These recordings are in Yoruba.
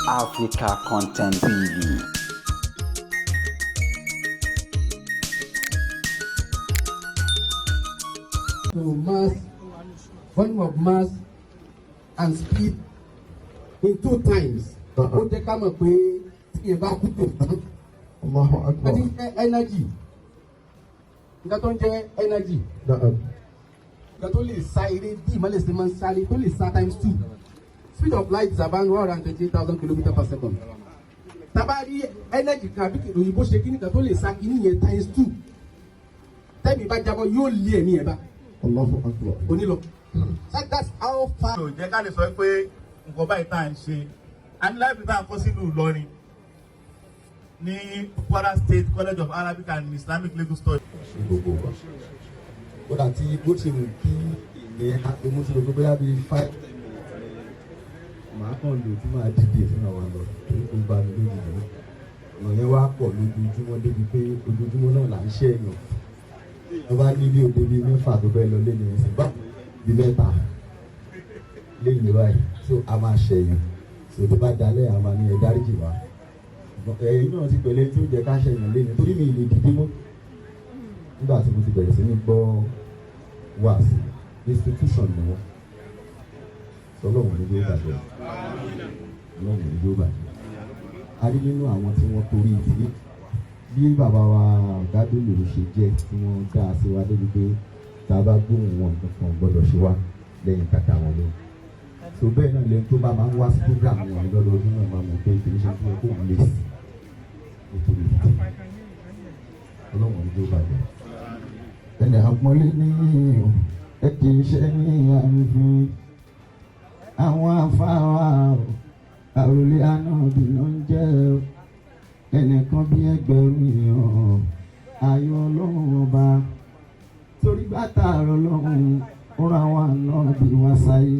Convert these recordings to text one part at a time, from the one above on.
Africa Content TV. To mass, volume of mass and speed in 2 times. Ó jẹ́ ká mọ̀ pé tí ẹ bá kú tó tán. Àti energy. Nǹkan tó ń jẹ́ energy. Nǹkan tó lè sa eré bí ìmọ̀lẹ̀ sí máa ń sáré tó lè sa times 2. Speed of light is about 128,000 km per second. Tabari energy kan àbí òyìnbó ṣe kíní kan tó lè sa kíní yẹn times 2. Tẹ́mi bá jábọ̀ yóò lé ẹ̀mí ẹ̀ bá. Onílọ. That's how far. Jẹ́ ká lè sọ pé nǹkan báyìí tá à ń ṣe. A ní láìpẹ́ tá à ń kọ́ sínú Ìlọrin ní Kwara State College of Arabic and Islamic Legal Studies. Ó dà tí bó ṣe mú kí ìyẹn àpèmọ́sọ̀rọ̀ tó bóyá bíi 5. Màá kàn lò tí màá dìde fún àwọn àlọ́ torí kò bá mi lójijì. Ọ̀nà yẹn wá pọ̀ lójoojúmọ́ débi pé ojoojúmọ́ náà là ń ṣe èèyàn. Wọ́n bá ní bí òde bíi 6 tó bẹ́ẹ̀ lọ lé ní ẹ̀sìn bá bí 3 lẹ́yìn báyìí so a máa ṣẹ̀yìn so tó bá dalẹ̀ a máa ní ẹ dáríjì wá. Ẹ̀yin náà ti pẹ̀lẹ́ tí ó jẹ́ ká ṣẹ̀yìn lẹ́yìn torí mi lè dìde mọ́ nígbà tí mo ti bẹ̀rẹ̀ sí ní gbọ́ wáàsí institution ni wọ́n sọlọ́wọ́n ní yóò bàjẹ́ ọlọ́wọ́n ní yóò bàjẹ́. A rí nínú àwọn tí wọ́n torí ìdílé bí bàbá wa Bello ṣe jẹ́ tí wọ́n dá a sí wa débi pé tá a bá gbóhùn wọn nǹkan gbọ́dọ̀ ṣe wá lẹ́yìn kàkà wọn lọ. So bẹ́ẹ̀ náà lẹ́yìn tó bá máa ń wá sí program wọn lọ́dọọdún náà máa mọ̀ pé ìpínlẹ̀ ṣe fún ẹ̀kọ́ òun lè sí nítorí ìdí ọlọ́wọ́n ní yóò bàjẹ́. Ẹnì àpọ́nlé ní ẹ kì í ṣe ní àrífín àwọn afáwà àròlé anábì ló ń jẹ́ ẹnìkan bí ẹgbẹ̀rún èèyàn ayọ̀ ọlọ́run ọba torí bàtà ọlọ́run ó ra wa nábì wá sáyé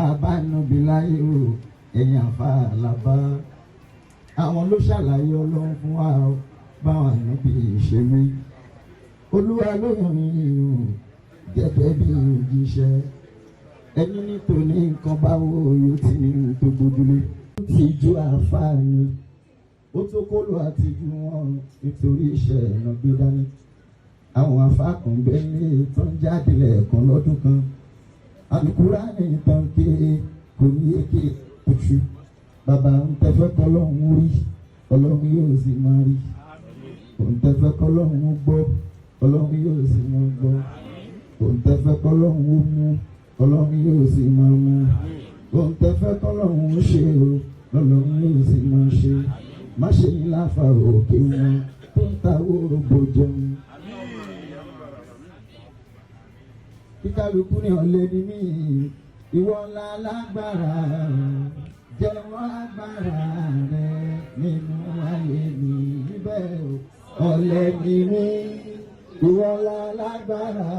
àbánábì láyé o ẹ̀yìn àfa àlàbá àwọn ló ṣàlàyé ọlọ́run fún wa báwọn ànábì ṣe wí olúwa lóyún ìrìn gẹ́gẹ́ bí òjíṣẹ́ ẹni nítorí nǹkan báwo yóò ti ní tó gbójúlé ti ju àǹfààní ó tó kóló àti ju wọn nítorí iṣẹ́ ẹ̀nà gbé dání àwọn afáàkàn bẹ́ẹ̀ ní tó ń jáde lẹ́ẹ̀kan lọ́dún kan Àlùkùránì ìtàn ké kò ní èké oṣù bàbá ń tẹ́fẹ́ kọ́ lọ́hùn rí ọlọ́run yóò sì máa rí òun tẹ́fẹ́ kọ́ lọ́hùn gbọ́ ọlọ́run yóò sì máa gbọ́ òun tẹ́fẹ́ kọ́ lọ́hùn mú ọlọ́run yóò sì máa mú òun tẹ́fẹ́ kọ́ lọ́hùn ṣe o ọlọ́run yóò sì máa ṣe má ṣe ní láfa òkè wọn tó ń ta òròbó jẹun. Kíkálukú ní ọ̀lẹ́ ní mí ìwọ ńlá lágbára jẹ́wọ́ agbára rẹ nínú ayé mi níbẹ̀ ọ̀lẹ́ ní mí ìwọ ńlá lágbára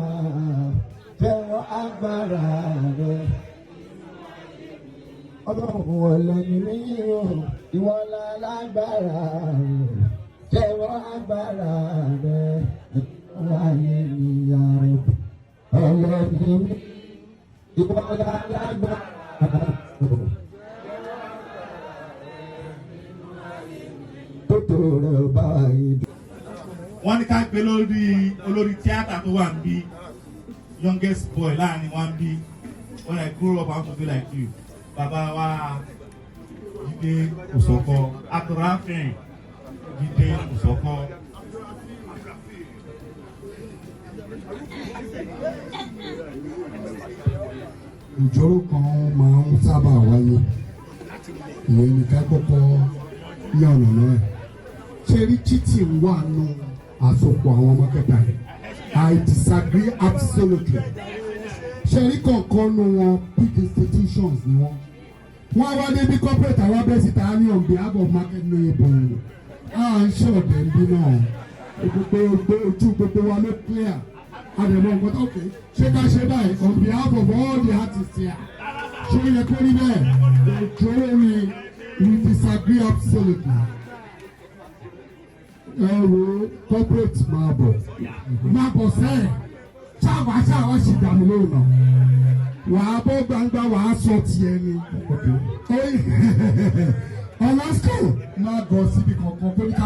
jẹ́wọ́ agbára rẹ. Ọlọ́run ọ̀lẹ́ ní mí ìwọ ńlá lágbára jẹ́wọ́ agbára rẹ nínú ayé mi yára. Ọlọ́run ìwọ ńlá lágbára. Wọ́n ní ká gbé olórí tíátà tó wà ń bí youngest boy láàrin wa ń bí when I grow up I want to be like you. Bàbá wa Jídé Kòsọ́kọ́ Abdulrafin Jídé Kòsọ́kọ́. Ìjọ́rò kan máa ń sábà wáyé ìyẹn ní ká kọ́kọ́ yànnà náà ṣe rí títì ń wà nù àsopọ̀ àwọn ọmọ kẹta rẹ̀ I disagree absolutely ṣe rí kọ̀ọ̀kan nù wọn big institutions ni wọn wá débi corporate àwọn abẹ́ síta ní on behalf of market ní ìbò à ń ṣe ọ̀dẹ̀ ń bí náà gbogbo ojú gbogbo wa ló clear àdèmọ̀ nǹkan tó kè ṣé ká ṣe báyìí on behalf of all the artists here ṣé ó yẹ kó rí bẹ́ẹ̀ òjò ni we disagree absolutely. Ẹ wo corporate máa bọ̀ sẹ́ẹ̀ ṣáwa ṣì dàmú lóhùn náà wàá bọ́ gbangba wàá sọ tiẹ̀ ni má gọ síbi kankan kó ní ká.